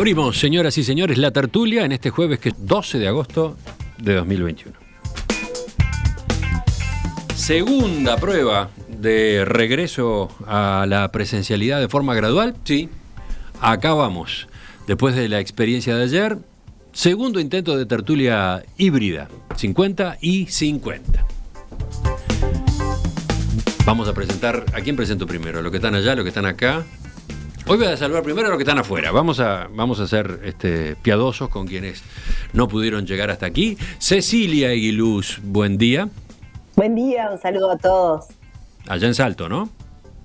Abrimos, señoras y señores, la tertulia en este jueves que es 12 de agosto de 2021. Segunda prueba de regreso a la presencialidad de forma gradual. Sí, acá vamos. Después de la experiencia de ayer, segundo intento de tertulia híbrida, 50 y 50. Vamos a presentar, ¿a quién presento primero? ¿A los que están allá, a los que están acá? Hoy voy a saludar primero a los que están afuera. Vamos a ser piadosos con quienes no pudieron llegar hasta aquí. Cecilia Aguiluz, buen día. Buen día, un saludo a todos. Allá en Salto, ¿no?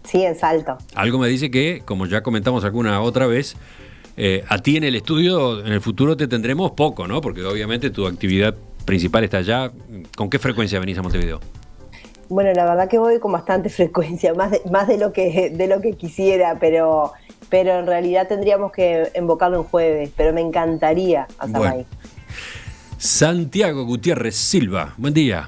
Sí, en Salto. Algo me dice que, como ya comentamos alguna otra vez, a ti en el estudio en el futuro te tendremos poco, ¿no? Porque obviamente tu actividad principal está allá. ¿Con qué frecuencia venís a Montevideo? Bueno, la verdad que voy con bastante frecuencia, más de lo que quisiera, pero en realidad tendríamos que invocarlo un jueves, pero me encantaría hacerlo bueno. ahí. Santiago Gutiérrez Silva, buen día.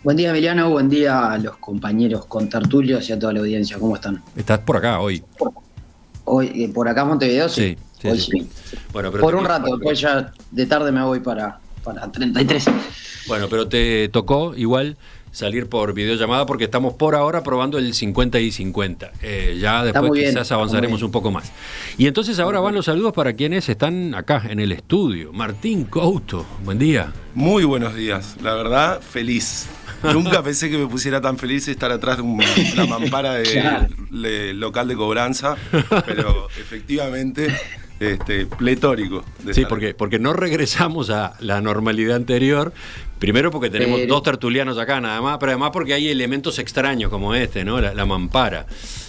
Buen día, Emiliano, buen día a los compañeros contertulios y a toda la audiencia. ¿Cómo están? Estás por acá hoy. Hoy, por acá en Montevideo, sí. Sí, hoy sí. sí. Bueno, pero por un rato, después ya de tarde me voy para 33. Bueno, pero te tocó igual salir por videollamada porque estamos por ahora probando el 50 y 50. Ya después quizás avanzaremos un poco más. Y entonces ahora van los saludos para quienes están acá en el estudio. Martín Couto, buen día. Muy buenos días, la verdad, feliz. Nunca pensé que me pusiera tan feliz estar atrás de una mampara de local de cobranza, pero efectivamente pletórico. Sí, porque no regresamos a la normalidad anterior. Primero porque tenemos dos tertulianos acá nada más, pero además porque hay elementos extraños como ¿no? La mampara.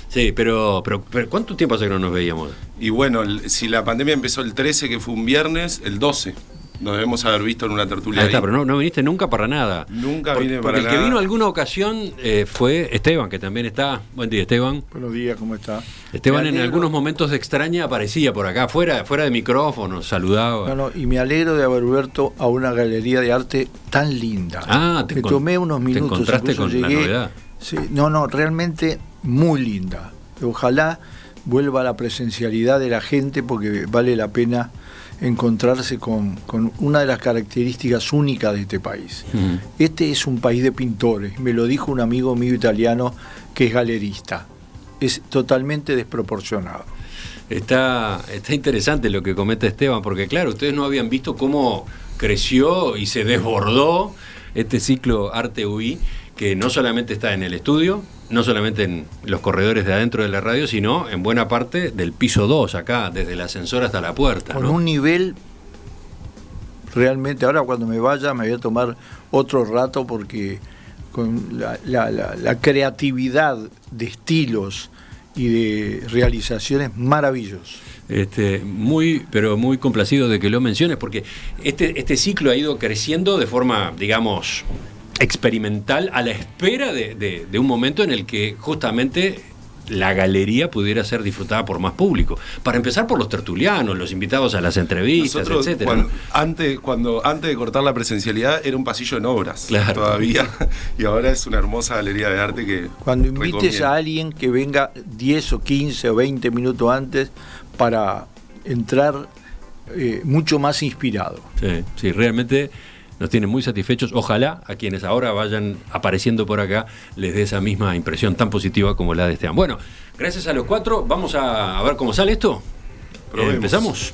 Sí, pero ¿cuánto tiempo hace que no nos veíamos? Y bueno, si la pandemia empezó el 13, que fue un viernes, el 12. Nos debemos haber visto en una tertulia. Ahí está, pero no viniste nunca para nada. Nunca vine para nada. Porque el que vino alguna ocasión fue Esteban, que también está. Buen día, Esteban. Buenos días, ¿cómo está? Esteban en algunos momentos de extraña aparecía por acá, fuera de micrófono, saludaba. No, y me alegro de haber vuelto a una galería de arte tan linda. Me tomé unos minutos. ¿Te encontraste con la novedad? Sí, realmente muy linda. Ojalá vuelva a la presencialidad de la gente porque vale la pena encontrarse con una de las características únicas de este país. Uh-huh. Este es un país de pintores, me lo dijo un amigo mío italiano que es galerista. Es totalmente desproporcionado. Está interesante lo que comenta Esteban, porque claro, ustedes no habían visto cómo creció y se desbordó este ciclo Arte UI, que no solamente está en el estudio, no solamente en los corredores de adentro de la radio, sino en buena parte del piso 2, acá, desde el ascensor hasta la puerta. Con un nivel realmente, ahora cuando me vaya me voy a tomar otro rato porque con la creatividad de estilos y de realizaciones maravillosos. Pero muy complacido de que lo menciones, porque este ciclo ha ido creciendo de forma, digamos, experimental, a la espera de un momento en el que justamente la galería pudiera ser disfrutada por más público. Para empezar por los tertulianos, los invitados a las entrevistas, nosotros, etcétera. Antes de cortar la presencialidad era un pasillo en obras, claro, todavía, y ahora es una hermosa galería de arte que cuando invites a alguien que venga 10 o 15 o 20 minutos antes para entrar mucho más inspirado. Sí, realmente nos tienen muy satisfechos. Ojalá a quienes ahora vayan apareciendo por acá les dé esa misma impresión tan positiva como la de Esteban. Bueno, gracias a los cuatro. Vamos a ver cómo sale esto. ¿Empezamos?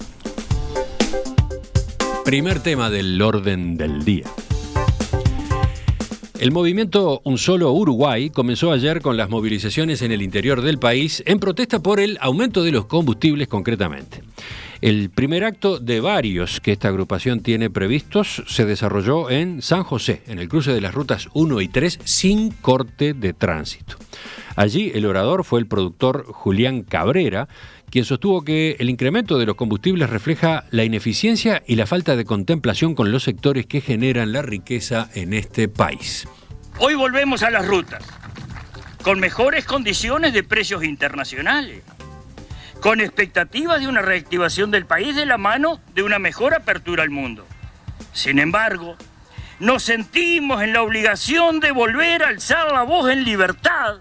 Primer tema del orden del día. El movimiento Un Solo Uruguay comenzó ayer con las movilizaciones en el interior del país en protesta por el aumento de los combustibles concretamente. El primer acto de varios que esta agrupación tiene previstos se desarrolló en San José, en el cruce de las rutas 1 y 3, sin corte de tránsito. Allí el orador fue el productor Julián Cabrera, quien sostuvo que el incremento de los combustibles refleja la ineficiencia y la falta de contemplación con los sectores que generan la riqueza en este país. Hoy volvemos a las rutas, con mejores condiciones de precios internacionales, con expectativas de una reactivación del país de la mano de una mejor apertura al mundo. Sin embargo, nos sentimos en la obligación de volver a alzar la voz en libertad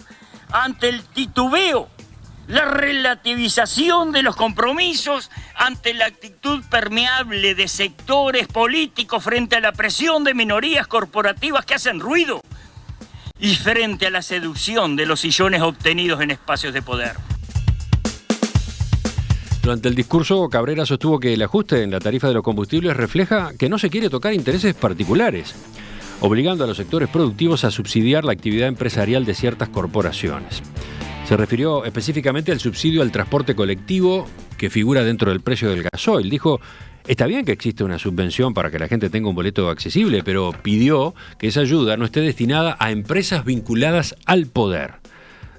ante el titubeo la relativización de los compromisos ante la actitud permeable de sectores políticos frente a la presión de minorías corporativas que hacen ruido y frente a la seducción de los sillones obtenidos en espacios de poder. Durante el discurso, Cabrera sostuvo que el ajuste en la tarifa de los combustibles refleja que no se quiere tocar intereses particulares, obligando a los sectores productivos a subsidiar la actividad empresarial de ciertas corporaciones. Se refirió específicamente al subsidio al transporte colectivo que figura dentro del precio del gasoil. Dijo, está bien que existe una subvención para que la gente tenga un boleto accesible, pero pidió que esa ayuda no esté destinada a empresas vinculadas al poder.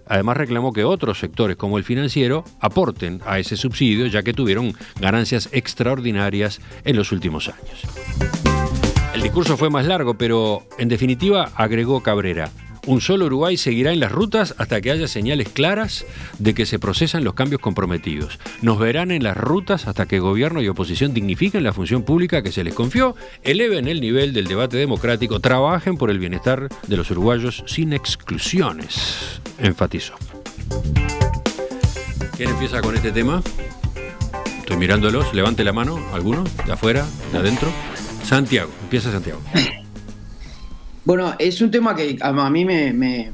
Además reclamó que otros sectores como el financiero aporten a ese subsidio, ya que tuvieron ganancias extraordinarias en los últimos años. El discurso fue más largo, pero en definitiva agregó Cabrera, un solo Uruguay seguirá en las rutas hasta que haya señales claras de que se procesan los cambios comprometidos. Nos verán en las rutas hasta que gobierno y oposición dignifiquen la función pública que se les confió, eleven el nivel del debate democrático, trabajen por el bienestar de los uruguayos sin exclusiones, enfatizó. ¿Quién empieza con este tema? Estoy mirándolos, levante la mano, ¿alguno? ¿De afuera? ¿De adentro? Santiago, empieza Santiago. Bueno, es un tema que a mí me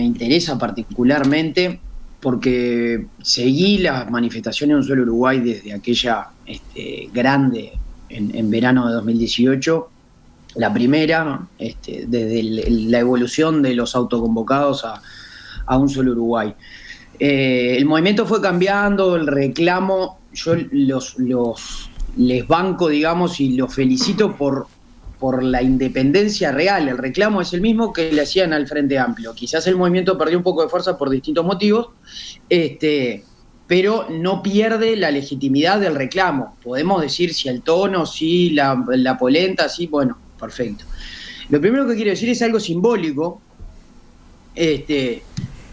interesa particularmente porque seguí las manifestaciones de Un Solo Uruguay desde aquella grande en verano de 2018, la primera, desde la evolución de los autoconvocados a Un Solo Uruguay. El movimiento fue cambiando, el reclamo, yo les banco, digamos, y los felicito por la independencia real. El reclamo es el mismo que le hacían al Frente Amplio. Quizás el movimiento perdió un poco de fuerza por distintos motivos, pero no pierde la legitimidad del reclamo. Podemos decir si el tono, si la polenta, sí, bueno, perfecto. Lo primero que quiero decir es algo simbólico, que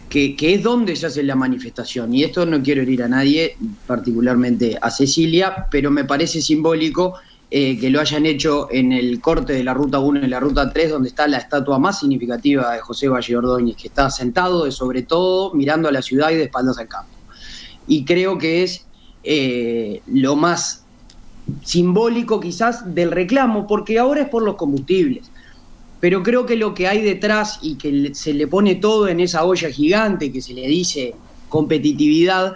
es donde se hace la manifestación. Y esto no quiero herir a nadie, particularmente a Cecilia, pero me parece simbólico que lo hayan hecho en el corte de la Ruta 1 y la Ruta 3, donde está la estatua más significativa de José Valle Ordóñez, que está sentado de sobre todo, mirando a la ciudad y de espaldas al campo. Y creo que es lo más simbólico quizás del reclamo, porque ahora es por los combustibles. Pero creo que lo que hay detrás y que se le pone todo en esa olla gigante que se le dice competitividad,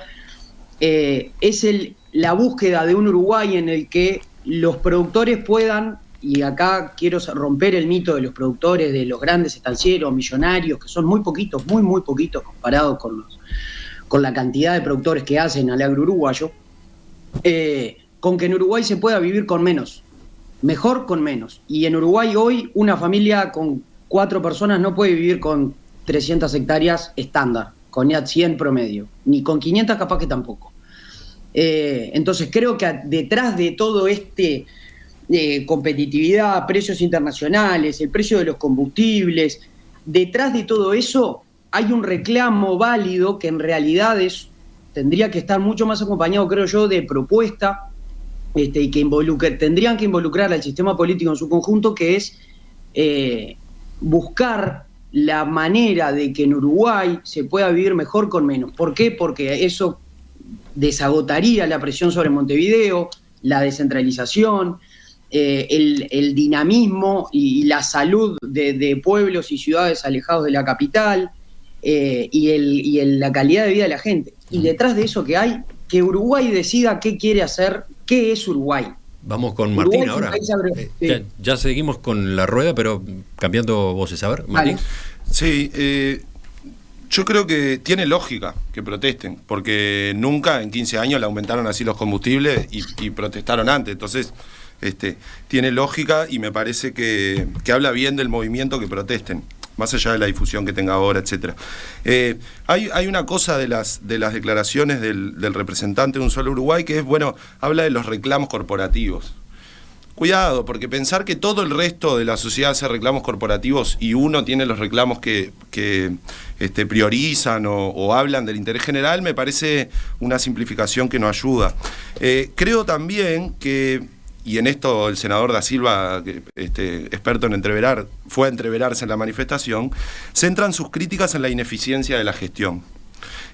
es la búsqueda de un Uruguay en el que los productores puedan, y acá quiero romper el mito de los productores, de los grandes estancieros, millonarios, que son muy poquitos, muy poquitos comparados con la cantidad de productores que hacen al agro uruguayo, con que en Uruguay se pueda vivir con menos, mejor con menos. Y en Uruguay hoy una familia con 4 personas no puede vivir con 300 hectáreas estándar, con 100 promedio, ni con 500 capaz que tampoco. Entonces creo que detrás de todo competitividad, precios internacionales, el precio de los combustibles, detrás de todo eso hay un reclamo válido que en realidad tendría que estar mucho más acompañado, creo yo, de propuesta, y que tendrían que involucrar al sistema político en su conjunto, que es buscar la manera de que en Uruguay se pueda vivir mejor con menos. ¿Por qué? Porque eso desagotaría la presión sobre Montevideo, la descentralización, el dinamismo y la salud de pueblos y ciudades alejados de la capital, y la calidad de vida de la gente. Y detrás de eso que Uruguay decida qué quiere hacer, qué es Uruguay. Vamos con Martín ahora. Ya seguimos con la rueda, pero cambiando voces. A ver, Martín. Vale. Sí, yo creo que tiene lógica que protesten, porque nunca en 15 años le aumentaron así los combustibles y protestaron antes. Entonces, tiene lógica y me parece que habla bien del movimiento que protesten, más allá de la difusión que tenga ahora, etcétera. Hay una cosa de las declaraciones del representante de Un Solo Uruguay que es, bueno, habla de los reclamos corporativos. Cuidado, porque pensar que todo el resto de la sociedad hace reclamos corporativos y uno tiene los reclamos que priorizan o hablan del interés general, me parece una simplificación que no ayuda. Creo también que, y en esto el senador Da Silva, experto en fue a entreverarse en la manifestación, centran sus críticas en la ineficiencia de la gestión.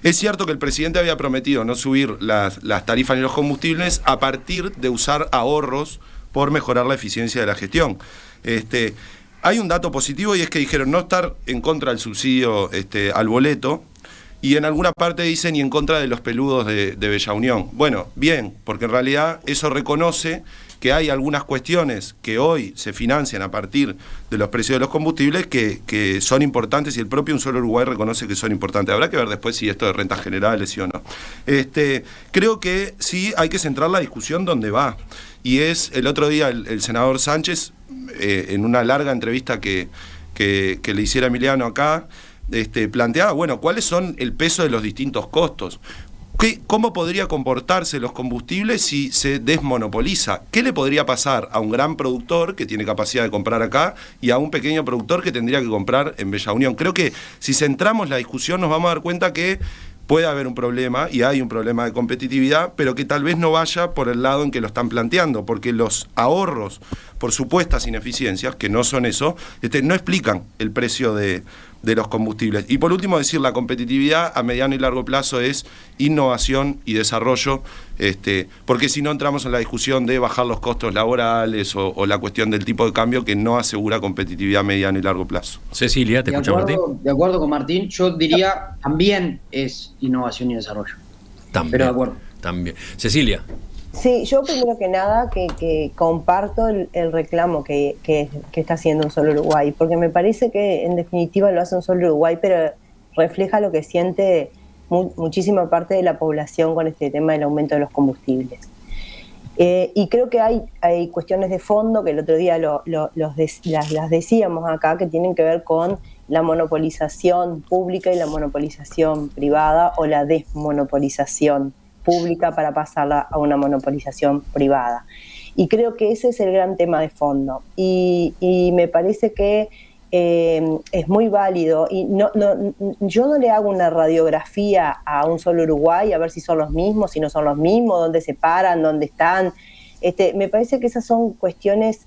Es cierto que el presidente había prometido no subir las tarifas ni los combustibles a partir de usar ahorros por mejorar la eficiencia de la gestión. Hay un dato positivo y es que dijeron no estar en contra del subsidio al boleto, y en alguna parte dicen y en contra de los peludos de Bella Unión. Bueno, bien, porque en realidad eso reconoce que hay algunas cuestiones que hoy se financian a partir de los precios de los combustibles que son importantes, y el propio Un Solo Uruguay reconoce que son importantes. Habrá que ver después si esto de rentas generales sí o no. Creo que sí hay que centrar la discusión donde va, y es el otro día el senador Sánchez, en una larga entrevista que le hiciera Emiliano acá, planteaba, bueno, cuáles son el peso de los distintos costos. ¿Cómo podría comportarse los combustibles si se desmonopoliza? ¿Qué le podría pasar a un gran productor que tiene capacidad de comprar acá y a un pequeño productor que tendría que comprar en Bella Unión? Creo que si centramos la discusión nos vamos a dar cuenta que puede haber un problema, y hay un problema de competitividad, pero que tal vez no vaya por el lado en que lo están planteando, porque los ahorros por supuestas ineficiencias, que no son eso, no explican el precio de los combustibles. Y por último decir, la competitividad a mediano y largo plazo es innovación y desarrollo, porque si no entramos en la discusión de bajar los costos laborales o la cuestión del tipo de cambio, que no asegura competitividad a mediano y largo plazo. Cecilia, ¿te escuchamos, Martín? De acuerdo con Martín, yo diría también es innovación y desarrollo. También, pero de acuerdo. También. Cecilia. Sí, yo primero que nada que comparto el reclamo que está haciendo Un Solo Uruguay, porque me parece que en definitiva lo hace Un Solo Uruguay, pero refleja lo que siente muchísima parte de la población con este tema del aumento de los combustibles. Y creo que hay cuestiones de fondo que el otro día las decíamos acá, que tienen que ver con la monopolización pública y la monopolización privada, o la desmonopolización pública para pasarla a una monopolización privada. Y creo que ese es el gran tema de fondo. Y me parece que es muy válido. Y yo no le hago una radiografía a Un Solo Uruguay a ver si son los mismos, si no son los mismos, dónde se paran, dónde están. Me parece que esas son cuestiones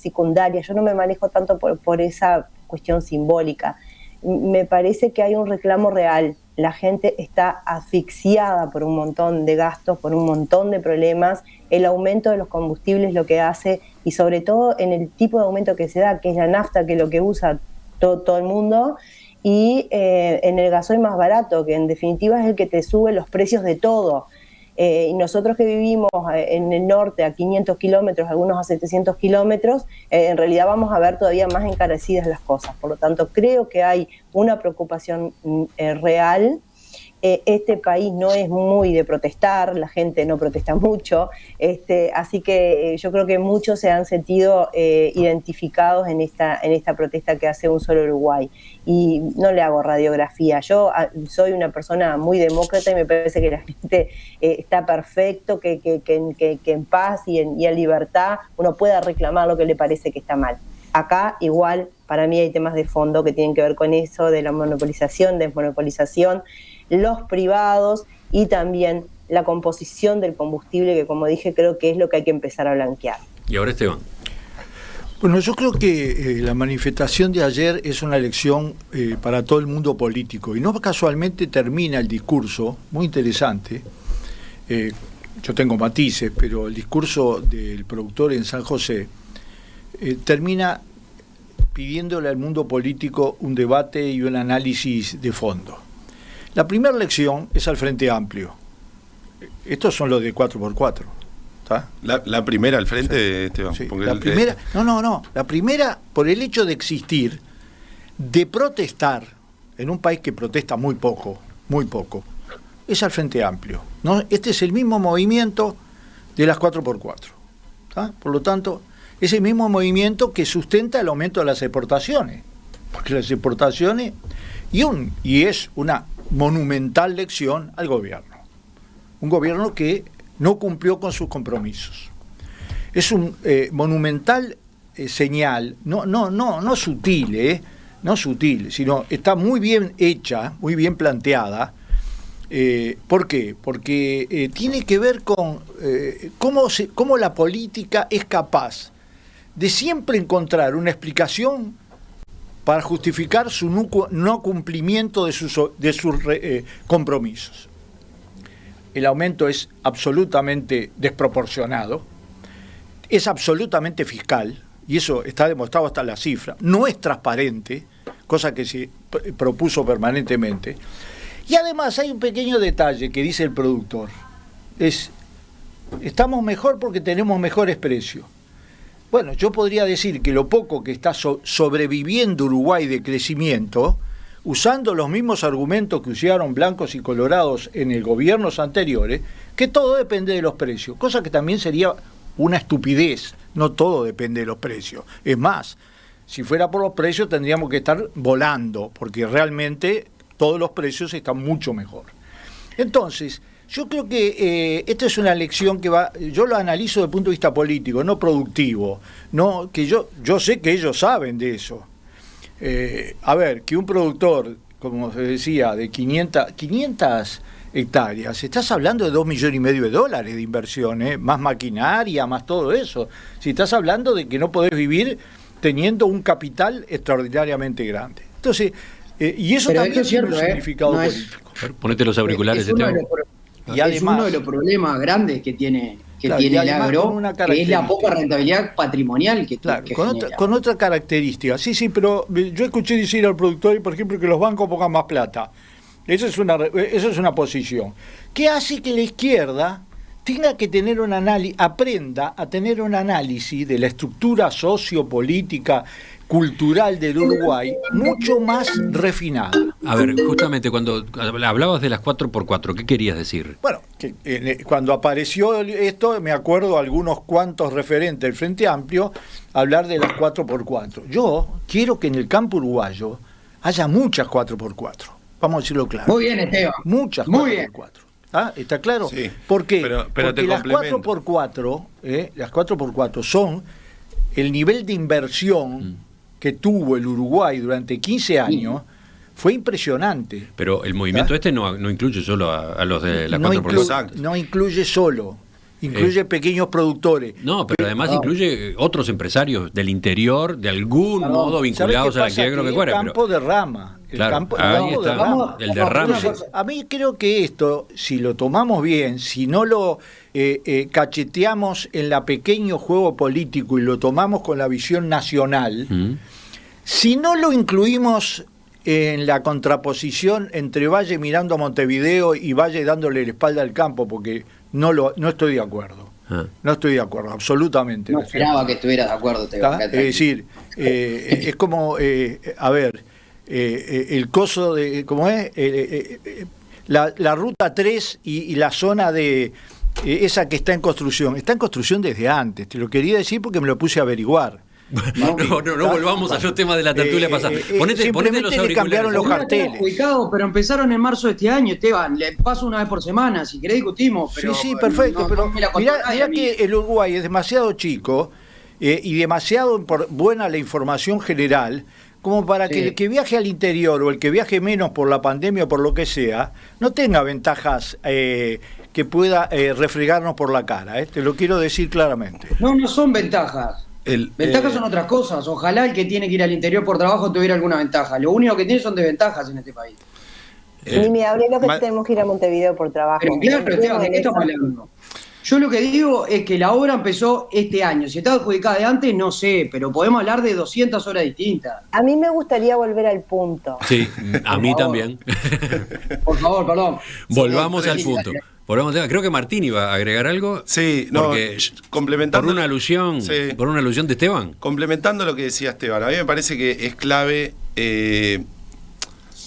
secundarias. Yo no me manejo tanto por esa cuestión simbólica. Me parece que hay un reclamo real. La gente está asfixiada por un montón de gastos, por un montón de problemas. El aumento de los combustibles lo que hace, y sobre todo en el tipo de aumento que se da, que es la nafta, que es lo que usa todo el mundo, y en el gasoil más barato, que en definitiva es el que te sube los precios de todo. Y nosotros que vivimos en el norte a 500 kilómetros, algunos a 700 kilómetros, en realidad vamos a ver todavía más encarecidas las cosas. Por lo tanto, creo que hay una preocupación real. Este país no es muy de protestar, la gente no protesta mucho, así que yo creo que muchos se han sentido identificados en esta protesta que hace Un Solo Uruguay. Y no le hago radiografía, yo soy una persona muy demócrata y me parece que la gente está perfecto, que en paz y en libertad uno pueda reclamar lo que le parece que está mal. Acá igual, para mí hay temas de fondo que tienen que ver con eso, de la monopolización, desmonopolización, los privados y también la composición del combustible, que como dije creo que es lo que hay que empezar a blanquear. Y ahora Esteban. Bueno, yo creo que la manifestación de ayer es una lección para todo el mundo político, y no casualmente termina el discurso, muy interesante, yo tengo matices, pero el discurso del productor en San José termina pidiéndole al mundo político un debate y un análisis de fondo. La primera lección es al Frente Amplio. Estos son los de 4x4. ¿Está? La primera al frente, Esteban. Sí, la primera, la primera, por el hecho de existir, de protestar, en un país que protesta muy poco, es al Frente Amplio, ¿no? Este es el mismo movimiento de las 4x4. ¿Está? Por lo tanto, es el mismo movimiento que sustenta el aumento de las exportaciones. Porque las exportaciones, y es una monumental lección al gobierno. Un gobierno que no cumplió con sus compromisos. Es un monumental señal, no sutil, sino está muy bien hecha, muy bien planteada. ¿Por qué? Porque tiene que ver con cómo la política es capaz de siempre encontrar una explicación para justificar su no cumplimiento de sus compromisos. El aumento es absolutamente desproporcionado, es absolutamente fiscal, y eso está demostrado hasta la cifra, no es transparente, cosa que se propuso permanentemente. Y además hay un pequeño detalle que dice el productor, estamos mejor porque tenemos mejores precios. Bueno, yo podría decir que lo poco que está sobreviviendo Uruguay de crecimiento, usando los mismos argumentos que usaron blancos y colorados en el gobiernos anteriores, que todo depende de los precios, cosa que también sería una estupidez. No todo depende de los precios. Es más, si fuera por los precios tendríamos que estar volando, porque realmente todos los precios están mucho mejor. Entonces, yo creo que esta es una lección que yo lo analizo desde el punto de vista político, no productivo, no que yo sé que ellos saben de eso. A ver, que un productor, como se decía, de 500 hectáreas, estás hablando de $2,5 millones de inversión, más maquinaria, más todo eso. Si estás hablando de que no podés vivir teniendo un capital extraordinariamente grande. Entonces, y eso pero también tiene un significado político. Ponete los auriculares, Esteban. Y además, es uno de los problemas grandes que tiene el agro, que es la poca rentabilidad patrimonial que con otra característica. Sí, pero yo escuché decir al productor, por ejemplo, que los bancos pongan más plata. Esa es una posición que hace que la izquierda tenga que tener un análisis, aprenda a tener un análisis de la estructura sociopolítica, cultural del Uruguay mucho más refinada. A ver, justamente cuando hablabas de las 4x4, ¿qué querías decir? Bueno, que cuando apareció esto, me acuerdo algunos cuantos referentes del Frente Amplio hablar de las 4x4. Yo quiero que en el campo uruguayo haya muchas 4x4. Vamos a decirlo claro. Muy bien, Esteban. Muchas 4x4. ¿Ah? ¿Está claro? Sí. ¿Por qué? Pero porque las 4x4 son el nivel de inversión que tuvo el Uruguay durante 15 años, fue impresionante. Pero el movimiento no incluye solo a los de la 4x4. No incluye solo. Incluye pequeños productores. No, pero además incluye otros empresarios del interior, de algún modo vinculados a la actividad agropecuaria. El campo derrama. El campo derrama. El derrame. A mí creo que esto, si lo tomamos bien, si no lo cacheteamos en la pequeño juego político y lo tomamos con la visión nacional, si no lo incluimos en la contraposición entre Valle mirando a Montevideo y Valle dándole la espalda al campo, porque no estoy de acuerdo. No estoy de acuerdo, absolutamente. No esperaba que estuvieras de acuerdo. Es decir, es como, a ver, el coso de, ¿cómo es? La ruta 3 y la zona de esa que está en construcción desde antes. Te lo quería decir porque me lo puse a averiguar. No volvamos a los temas de la tertulia pasada. Ponete los auriculares. Cambiaron los carteles. Pero empezaron en marzo de este año, Esteban. Le paso una vez por semana, si querés discutimos. Pero, sí, perfecto. Pero mirá que el Uruguay es demasiado chico y demasiado buena la información general como para que el que viaje al interior o el que viaje menos por la pandemia o por lo que sea, no tenga ventajas que pueda refregarnos por la cara. Te lo quiero decir claramente. No son ventajas. Ventajas son otras cosas. Ojalá el que tiene que ir al interior por trabajo tuviera alguna ventaja. Lo único que tiene son desventajas en este país. Ni me hablé lo que tenemos que ir a Montevideo por trabajo. Pero claro, Esteban, ¿de qué estamos hablando? Yo lo que digo es que la obra empezó este año. Si está adjudicada de antes, no sé, pero podemos hablar de 200 horas distintas. A mí me gustaría volver al punto. Sí, a mí también. Por favor, perdón. Volvamos al punto. Creo que Martín iba a agregar algo. Sí, complementando. Por una alusión de Esteban. Complementando lo que decía Esteban, a mí me parece que es clave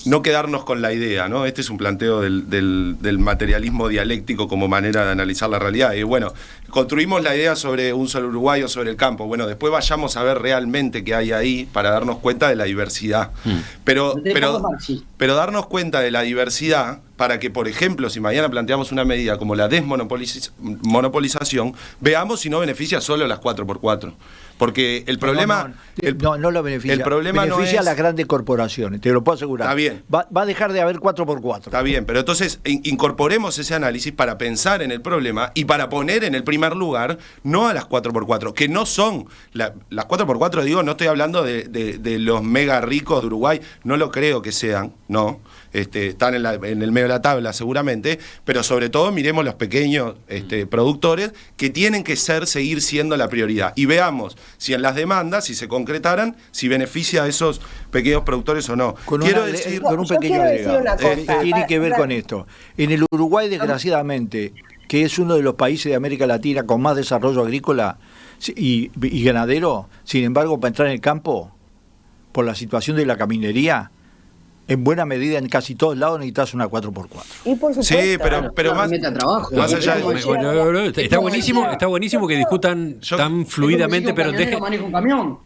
no quedarnos con la idea, ¿no? Este es un planteo del materialismo dialéctico como manera de analizar la realidad. Y bueno, construimos la idea sobre un solo Uruguay o sobre el campo. Bueno, después vayamos a ver realmente qué hay ahí para darnos cuenta de la diversidad. Pero darnos cuenta de la diversidad para que, por ejemplo, si mañana planteamos una medida como la desmonopolización, veamos si no beneficia solo las 4x4. Porque el problema... No lo beneficia. El problema beneficia no a las grandes corporaciones, te lo puedo asegurar. Está bien. Va a dejar de haber 4x4. Está bien, pero entonces incorporemos ese análisis para pensar en el problema y para poner en el primer lugar no a las 4x4, que no son... las 4x4, digo, no estoy hablando de los mega ricos de Uruguay, no lo creo que sean, no. Están en el medio de la tabla seguramente, pero sobre todo miremos los pequeños productores que tienen que seguir siendo la prioridad. Y veamos si en las demandas, si se concretaran, si beneficia a esos pequeños productores o no. Con un pequeño agregado. Tiene que ver con esto. En el Uruguay, desgraciadamente, que es uno de los países de América Latina con más desarrollo agrícola y ganadero, sin embargo, para entrar en el campo, por la situación de la caminería, en buena medida en casi todos lados necesitas una 4x4. Y por supuesto. Sí, pero más allá de... Está buenísimo que discutan tan fluidamente, pero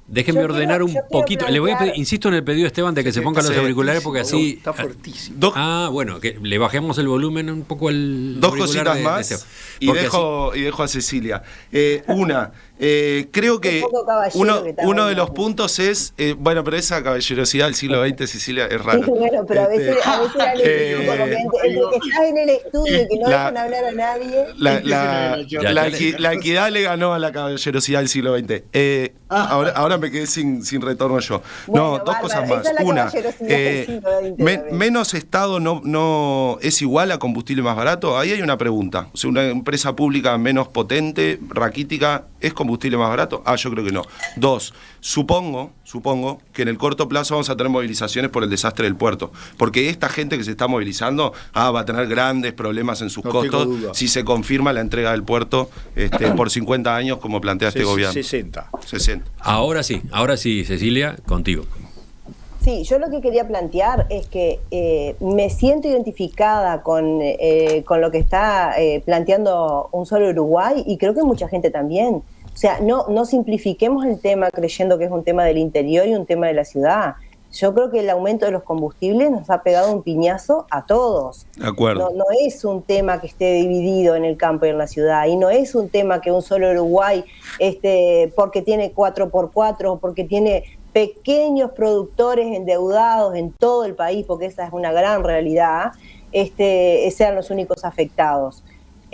déjenme ordenar un poquito. Le voy a pedir, insisto en el pedido, Esteban, de que se pongan los auriculares porque así... Está fuertísimo. Bueno, que le bajemos el volumen un poco al... Dos cositas más y dejo a Cecilia. Creo que uno de los puntos es... bueno, pero esa caballerosidad del siglo XX, Cecilia, es rara. Bueno, pero a veces era legítimo, porque entre que estás en el estudio y que no dejan hablar a nadie. La equidad le ganó a la caballerosidad del siglo XX. Ahora me quedé sin retorno yo. Bueno, dos cosas más. Una, menos Estado no es igual a combustible más barato. Ahí hay una pregunta. O sea, una empresa pública menos potente, raquítica, ¿es combustible más barato? Yo creo que no. Dos, supongo que en el corto plazo vamos a tener movilizaciones por el desastre del puerto, porque esta gente que se está movilizando va a tener grandes problemas en sus costos si se confirma la entrega del puerto por 50 años como plantea este gobierno. 60. Ahora sí, Cecilia, contigo. Sí, yo lo que quería plantear es que me siento identificada con lo que está planteando Un Solo Uruguay, y creo que mucha gente también. O sea, no simplifiquemos el tema creyendo que es un tema del interior y un tema de la ciudad. Yo creo que el aumento de los combustibles nos ha pegado un piñazo a todos. De acuerdo. No es un tema que esté dividido en el campo y en la ciudad, y no es un tema que Un Solo Uruguay, porque tiene 4x4 o porque tiene pequeños productores endeudados en todo el país, porque esa es una gran realidad, sean los únicos afectados.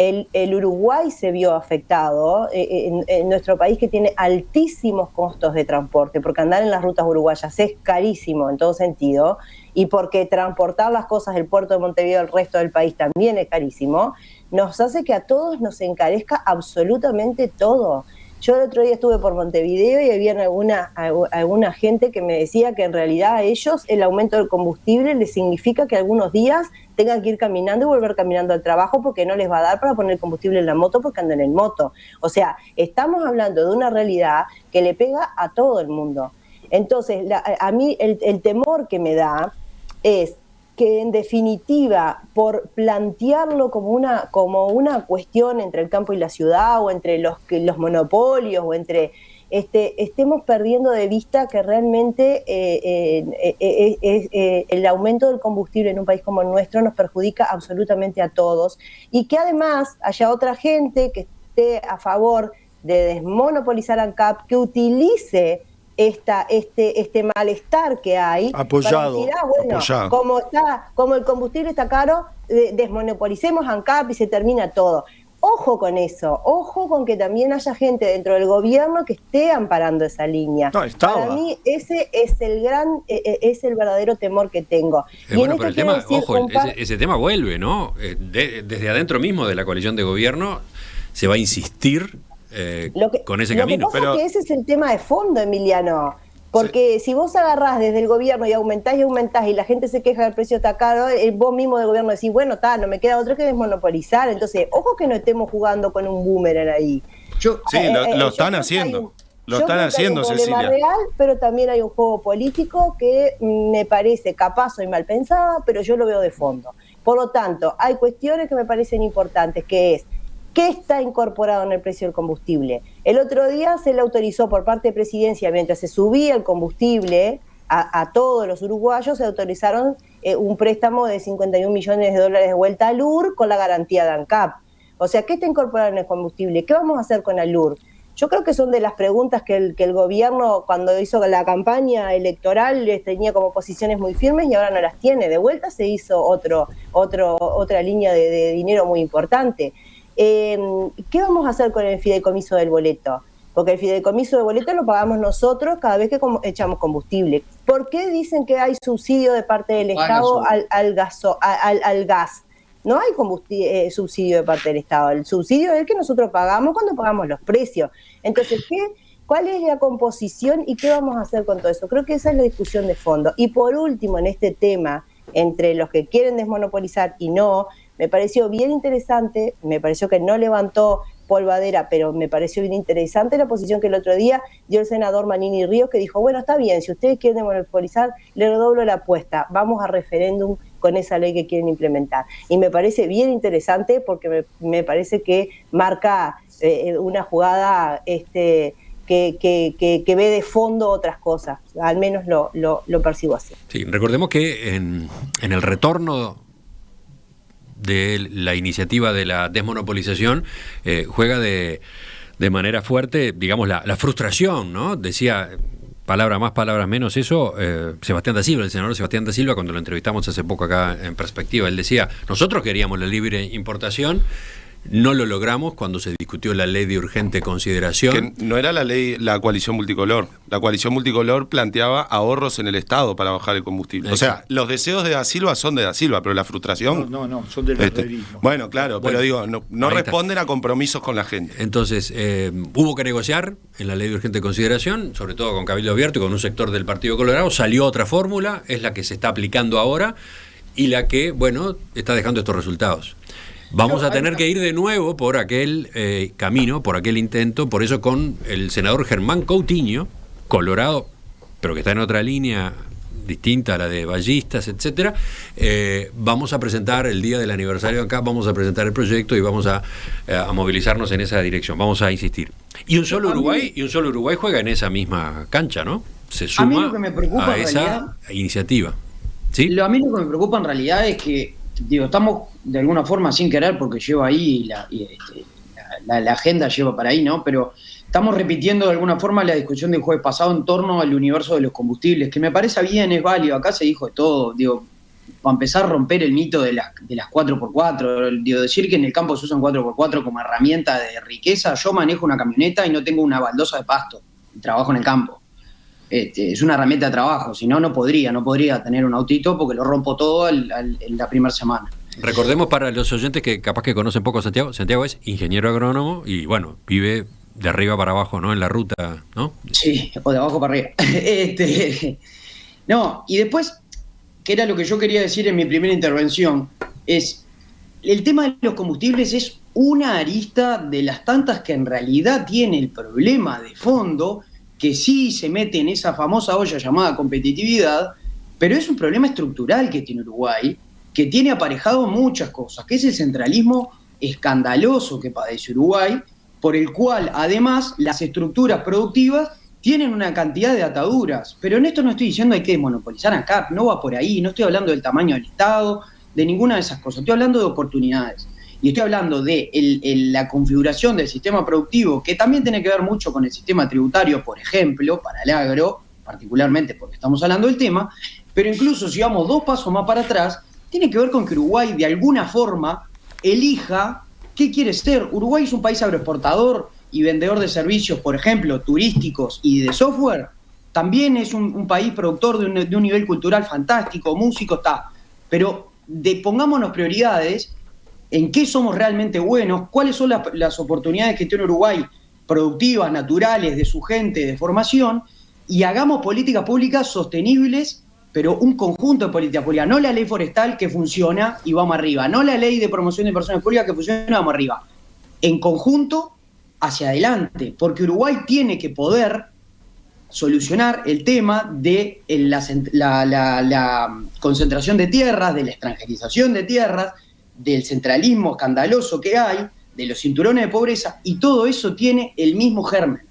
El Uruguay se vio afectado, en nuestro país, que tiene altísimos costos de transporte, porque andar en las rutas uruguayas es carísimo en todo sentido, y porque transportar las cosas del puerto de Montevideo al resto del país también es carísimo, nos hace que a todos nos encarezca absolutamente todo. Yo el otro día estuve por Montevideo y había alguna gente que me decía que en realidad a ellos el aumento del combustible les significa que algunos días tengan que ir caminando y volver caminando al trabajo porque no les va a dar para poner combustible en la moto porque andan en moto. O sea, estamos hablando de una realidad que le pega a todo el mundo. Entonces, a mí el temor que me da es que, en definitiva, por plantearlo como una cuestión entre el campo y la ciudad, o entre los monopolios, o entre estemos perdiendo de vista que realmente el aumento del combustible en un país como el nuestro nos perjudica absolutamente a todos, y que además haya otra gente que esté a favor de desmonopolizar ANCAP, que utilice este malestar que hay apoyado, para decir, como el combustible está caro, desmonopolicemos ANCAP y se termina todo. Ojo con eso, ojo con que también haya gente dentro del gobierno que esté amparando esa línea. Para mí ese es el verdadero temor que tengo. Bueno, pero el tema, ese tema vuelve, ¿no? Desde adentro mismo de la coalición de gobierno se va a insistir con ese camino. Lo que pasa es que ese es el tema de fondo, Emiliano. Porque si vos agarrás desde el gobierno y aumentás y la gente se queja del precio está caro, vos mismo del gobierno decís, bueno, no me queda otro que desmonopolizar. Entonces, ojo que no estemos jugando con un boomerang ahí. Lo están haciendo. Lo están haciendo, Cecilia. Hay un problema real, pero también hay un juego político que me parece capaz, soy mal pensada, pero yo lo veo de fondo. Por lo tanto, hay cuestiones que me parecen importantes, que es: ¿qué está incorporado en el precio del combustible? El otro día se le autorizó por parte de Presidencia, mientras se subía el combustible, a todos los uruguayos se autorizaron un préstamo de $51 millones de vuelta al UR con la garantía de ANCAP. O sea, ¿qué está incorporado en el combustible? ¿Qué vamos a hacer con el UR? Yo creo que son de las preguntas que el gobierno, cuando hizo la campaña electoral, tenía como posiciones muy firmes y ahora no las tiene. De vuelta se hizo otra línea de dinero muy importante. ¿Qué vamos a hacer con el fideicomiso del boleto? Porque el fideicomiso del boleto lo pagamos nosotros cada vez que echamos combustible. ¿Por qué dicen que hay subsidio de parte del Estado al gas? No hay subsidio de parte del Estado. El subsidio es el que nosotros pagamos cuando pagamos los precios. Entonces, ¿cuál es la composición y qué vamos a hacer con todo eso? Creo que esa es la discusión de fondo. Y por último, en este tema, entre los que quieren desmonopolizar y no, me pareció bien interesante, me pareció que no levantó polvadera, pero me pareció bien interesante la posición que el otro día dio el senador Manini Ríos, que dijo, bueno, está bien, si ustedes quieren desmonopolizar, le redoblo la apuesta, vamos a referéndum con esa ley que quieren implementar. Y me parece bien interesante porque me parece que marca una jugada que ve de fondo otras cosas, al menos lo percibo así. Sí, recordemos que en el retorno de la iniciativa de la desmonopolización juega de manera fuerte, digamos, la frustración, ¿no? Decía, palabra más, palabras menos, eso, Sebastián da Silva, el senador Sebastián da Silva, cuando lo entrevistamos hace poco acá en Perspectiva, él decía, nosotros queríamos la libre importación, no lo logramos cuando se discutió la ley de urgente consideración. Que no era la ley, la coalición multicolor. La coalición multicolor planteaba ahorros en el Estado para bajar el combustible. Exacto. O sea, los deseos de Da Silva son de Da Silva, pero la frustración... No, son del herrerismo. Bueno, claro, pero digo, no responden a compromisos con la gente. Entonces, hubo que negociar en la ley de urgente consideración, sobre todo con Cabildo Abierto y con un sector del Partido Colorado. Salió otra fórmula, es la que se está aplicando ahora y la que, bueno, está dejando estos resultados. Vamos a tener que ir de nuevo por aquel camino, por aquel intento, por eso con el senador Germán Coutinho, Colorado, pero que está en otra línea distinta a la de ballistas, etcétera, vamos a presentar el día del aniversario acá, vamos a presentar el proyecto y vamos a movilizarnos en esa dirección, vamos a insistir. Y un solo Uruguay juega en esa misma cancha, ¿no? Se suma a esa iniciativa. ¿Sí? A mí lo que me preocupa en realidad es que estamos de alguna forma sin querer, porque lleva ahí la agenda lleva para ahí, ¿no? Pero estamos repitiendo de alguna forma la discusión del jueves pasado en torno al universo de los combustibles, que me parece bien, es válido, acá se dijo de todo, para empezar a romper el mito de las 4x4, decir que en el campo se usan 4x4 como herramienta de riqueza. Yo manejo una camioneta y no tengo una baldosa de pasto, trabajo en el campo. Es una herramienta de trabajo, si no, no podría tener un autito porque lo rompo todo en la primera semana. Recordemos para los oyentes que capaz que conocen poco a Santiago, Santiago es ingeniero agrónomo y bueno, vive de arriba para abajo, ¿no? En la ruta, ¿no? Sí, o de abajo para arriba. No, y después, que era lo que yo quería decir en mi primera intervención, es el tema de los combustibles es una arista de las tantas que en realidad tiene el problema de fondo, que sí se mete en esa famosa olla llamada competitividad, pero es un problema estructural que tiene Uruguay, que tiene aparejado muchas cosas, que es el centralismo escandaloso que padece Uruguay, por el cual además las estructuras productivas tienen una cantidad de ataduras. Pero en esto no estoy diciendo hay que desmonopolizar ANCAP, no va por ahí, no estoy hablando del tamaño del Estado, de ninguna de esas cosas, estoy hablando de oportunidades. Y estoy hablando de la configuración del sistema productivo, que también tiene que ver mucho con el sistema tributario, por ejemplo, para el agro, particularmente porque estamos hablando del tema, pero incluso si vamos 2 pasos más para atrás, tiene que ver con que Uruguay de alguna forma elija qué quiere ser. Uruguay es un país agroexportador y vendedor de servicios, por ejemplo, turísticos y de software. También es un país productor de un nivel cultural fantástico, músico, está. Pero pongámonos prioridades en qué somos realmente buenos, cuáles son las oportunidades que tiene Uruguay productivas, naturales, de su gente, de formación, y hagamos políticas públicas sostenibles, pero un conjunto de políticas públicas, no la ley forestal que funciona y vamos arriba, no la ley de promoción de inversiones públicas que funciona y vamos arriba. En conjunto, hacia adelante, porque Uruguay tiene que poder solucionar el tema de la concentración de tierras, de la extranjerización de tierras, del centralismo escandaloso que hay, de los cinturones de pobreza, y todo eso tiene el mismo germen.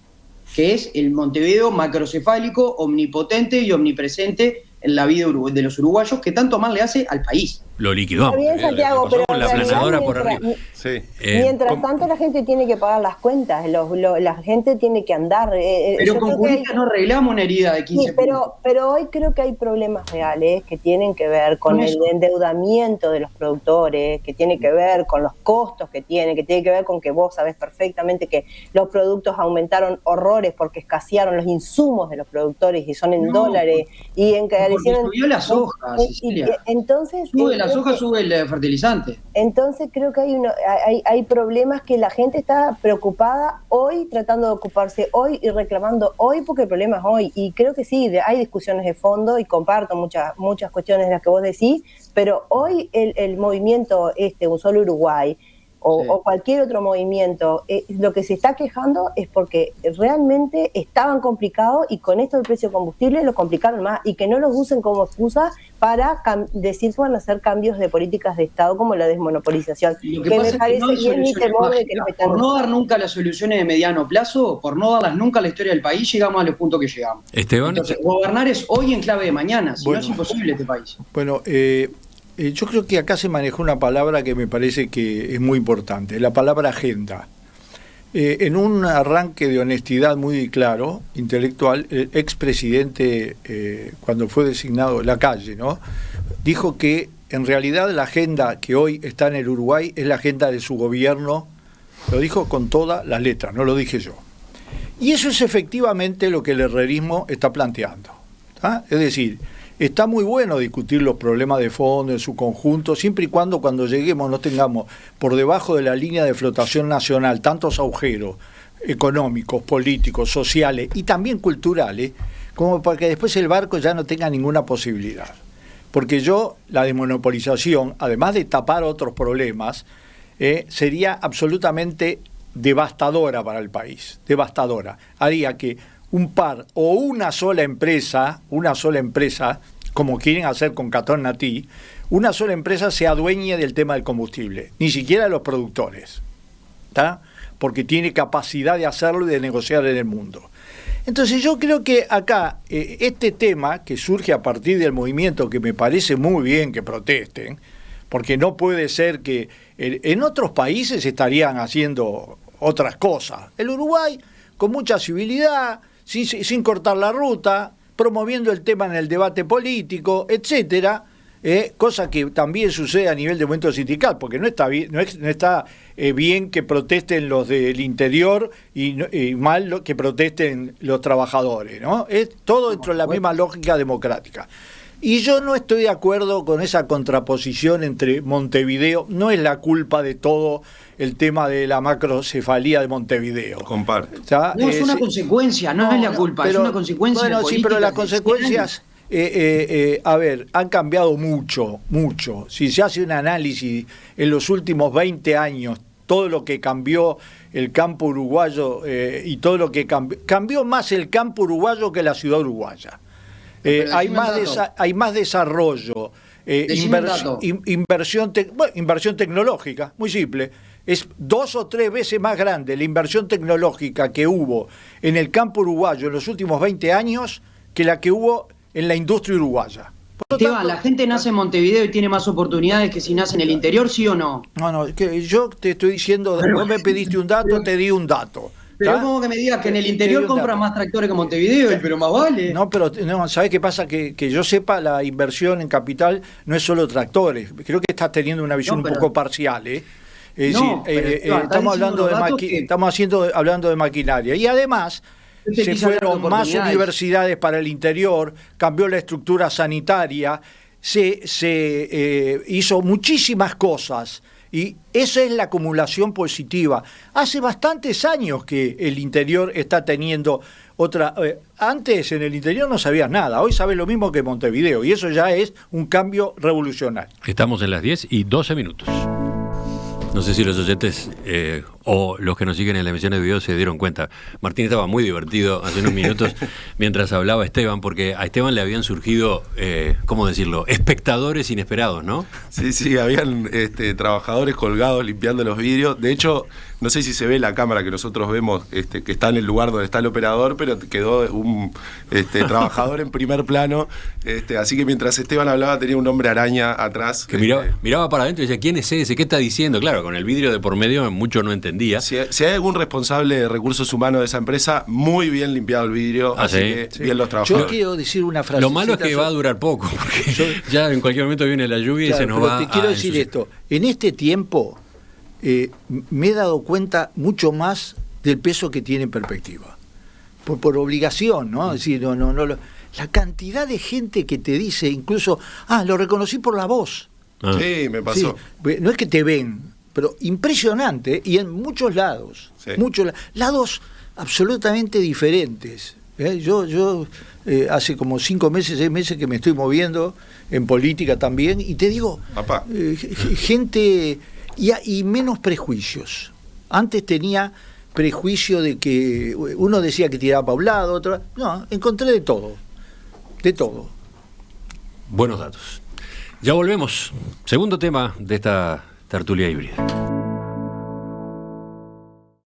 que es el Montevideo macrocefálico, omnipotente y omnipresente en la vida de los uruguayos, que tanto mal le hace al país. Lo liquidamos. Está bien, Santiago, pero la planadora por arriba. Sí. Mientras tanto la gente tiene que pagar las cuentas, la gente tiene que andar. Pero con Curita no arreglamos una herida de 15 sí, pero hoy creo que hay problemas reales que tienen que ver con el endeudamiento de los productores, que tiene que ver con los costos que tiene que ver con que vos sabés perfectamente que los productos aumentaron horrores porque escasearon los insumos de los productores y son en dólares y encarecieron. Subió la soja, Cecilia. Entonces sube la soja, sube el fertilizante. Entonces creo que hay problemas que la gente está preocupada hoy, tratando de ocuparse hoy y reclamando hoy, porque el problema es hoy. Y creo que sí, hay discusiones de fondo y comparto muchas cuestiones de las que vos decís, pero hoy el movimiento Un Solo Uruguay o cualquier otro movimiento, lo que se está quejando es porque realmente estaban complicados y con esto del precio de combustible lo complicaron más y que no los usen como excusa para decir que van a hacer cambios de políticas de Estado como la desmonopolización. Lo que pasa es que no hay soluciones mágicas. Por no dar nunca las soluciones de mediano plazo, por no darlas nunca a la historia del país, llegamos a los puntos que llegamos. Esteban. Entonces, gobernar es hoy en clave de mañana, si no es imposible este país. Bueno, yo creo que acá se manejó una palabra que me parece que es muy importante, la palabra agenda. En un arranque de honestidad muy claro, intelectual, el expresidente, cuando fue designado Lacalle, ¿no?, dijo que en realidad la agenda que hoy está en el Uruguay es la agenda de su gobierno, lo dijo con todas las letras, no lo dije yo. Y eso es efectivamente lo que el herrerismo está planteando, ¿tá? Es decir, está muy bueno discutir los problemas de fondo en su conjunto, siempre y cuando lleguemos no tengamos por debajo de la línea de flotación nacional tantos agujeros económicos, políticos, sociales y también culturales, como para que después el barco ya no tenga ninguna posibilidad. Porque la desmonopolización, además de tapar otros problemas, sería absolutamente devastadora para el país, devastadora. Haría que un par o una sola empresa, como quieren hacer con Catón Natí, una sola empresa se adueñe del tema del combustible, ni siquiera los productores, ¿tá? Porque tiene capacidad de hacerlo y de negociar en el mundo. Entonces yo creo que acá este tema que surge a partir del movimiento, que me parece muy bien que protesten, porque no puede ser que en otros países estarían haciendo otras cosas. El Uruguay, con mucha civilidad, sin cortar la ruta, promoviendo el tema en el debate político, etcétera, cosa que también sucede a nivel de movimiento sindical, porque no está bien que protesten los del interior y mal que protesten los trabajadores, ¿no? Es todo dentro de la misma lógica democrática. Y yo no estoy de acuerdo con esa contraposición entre Montevideo, no es la culpa de todo el tema de la macrocefalía de Montevideo. Comparto. No, es una consecuencia, no es la culpa, es una consecuencia. Bueno, sí, pero las consecuencias, han cambiado mucho. Si se hace un análisis en los últimos 20 años, todo lo que cambió el campo uruguayo y todo lo que cambió más el campo uruguayo que la ciudad uruguaya. Hay más desarrollo, inversión tecnológica, muy simple. Es 2 o 3 veces más grande la inversión tecnológica que hubo en el campo uruguayo en los últimos 20 años que la que hubo en la industria uruguaya. Esteban, ¿la gente nace en Montevideo y tiene más oportunidades que si nace en el interior, sí o no? No, yo te estoy diciendo, vos me pediste un dato, te di un dato. Pero es como que me digas que en el interior compran más tractores que Montevideo, pero más vale. No, pero ¿sabés qué pasa? Que yo sepa, la inversión en capital no es solo tractores. Creo que estás teniendo una visión un poco parcial, estamos hablando de maquinaria. Y además se fueron más universidades para el interior, cambió la estructura sanitaria, se hizo muchísimas cosas. Y esa es la acumulación positiva. Hace bastantes años que el interior está teniendo otra... antes en el interior no sabías nada, hoy sabes lo mismo que Montevideo, y eso ya es un cambio revolucionario. Estamos en las 10:12. No sé si los oyentes o los que nos siguen en la emisión de video se dieron cuenta. Martín estaba muy divertido hace unos minutos mientras hablaba Esteban, porque a Esteban le habían surgido, ¿cómo decirlo?, espectadores inesperados, ¿no? Sí, habían trabajadores colgados limpiando los vidrios. De hecho, no sé si se ve la cámara que nosotros vemos, que está en el lugar donde está el operador, pero quedó un trabajador en primer plano. Así que mientras Esteban hablaba tenía un hombre araña atrás. Que miraba para adentro y decía, ¿quién es ese? ¿Qué está diciendo? Claro, con el vidrio de por medio mucho no entendía. Si hay algún responsable de recursos humanos de esa empresa, muy bien limpiado el vidrio, así que bien los trabajadores. Yo quiero decir una frase. Lo malo es que va a durar poco, porque ya en cualquier momento viene la lluvia, claro, y se nos va. Te quiero decir esto, en este tiempo me he dado cuenta mucho más del peso que tiene en perspectiva. Por obligación, ¿no? Es decir, la cantidad de gente que te dice, incluso, lo reconocí por la voz. Sí, me pasó. Sí, no es que te ven, pero impresionante, y en muchos lados, muchos lados absolutamente diferentes. Yo hace como 5 meses, 6 meses que me estoy moviendo en política también, y te digo, gente y menos prejuicios. Antes tenía prejuicio de que uno decía que tiraba para un lado, otro. No, encontré de todo. De todo. Buenos datos. Ya volvemos. Segundo tema de esta tertulia híbrida.